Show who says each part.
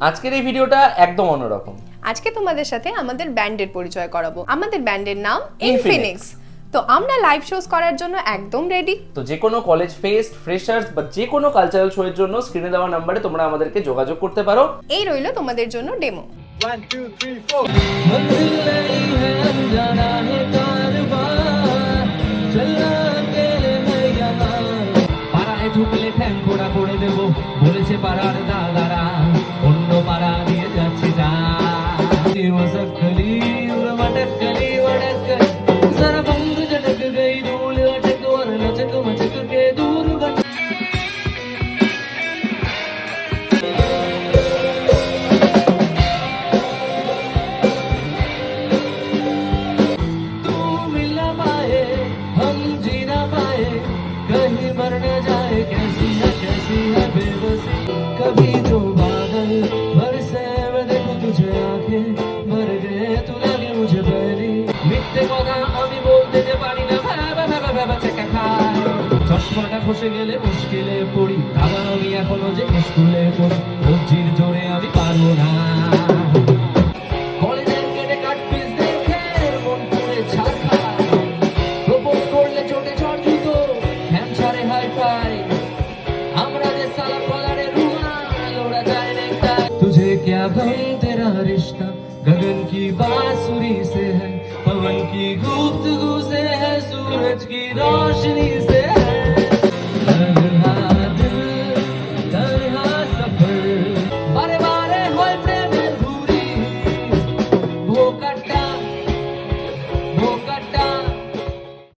Speaker 1: আজকের এই ভিডিওটা একদম অন্যরকম।
Speaker 2: আজকে তোমাদের সাথে আমাদের ব্যান্ডের পরিচয় করাবো। আমাদের ব্যান্ডের নাম
Speaker 1: ইনফিনিক্স।
Speaker 2: ইনফিনিক্স। তো আমরা লাইভ শোজ করার জন্য একদম রেডি।
Speaker 1: তো যে কোনো কলেজ ফেস্ট, ফ্রেশার্স বা যে কোনো কালচারাল শো এর জন্য স্ক্রিনে দেওয়া নম্বরে তোমরা আমাদেরকে যোগাযোগ করতে পারো।
Speaker 2: এই রইল তোমাদের জন্য ডেমো।
Speaker 3: 1 2 3 4
Speaker 4: मंजिल नहीं है जाना है कारवां चलना अकेले है यहाँ পাড়ায় ঢুকলে ঠ্যাং ঘোড়া করে দেব বলেছে পাড়ার দাদারা অন্য পাড়া দিয়ে যাচ্ছে না মশকলি মটকলি মটকলি जरा बंद झटक गई धूल अटक और लचक मचक के दूर बन तू मिल ना पाए हम जी ना पाए कहीं मर न जाए कैसी है बेबसी कभी तो बादल बरसे मैं देखूं तुझे आंखें भर गए तू लगे मुझे पहली मिथ्ये কথা আমি বলতে যে পারি না ভাবা ভাবা ভাবা চেকা খাই চশমাটা খসে গেলে মুশকিলে পড়ি আবার আমি এখনো যে স্কুলে পড়ি বুদ্ধির জোরে আমি পারবো না কলেজের গেটে কাট পিস দেখে মন পুরে ছাড় খায় প্রপোজ করলে চোটে চড় জুতো হ্যাম ছাড়ে হাই ফাই हमरा जे साला पलाड़े रुमाल उड़ा जाए नेकटा तुझे क्या गम तेरा रिश्ता गगन की बांसुरी से है पवन की गुफ्तगू से है सूरज की रोशनी से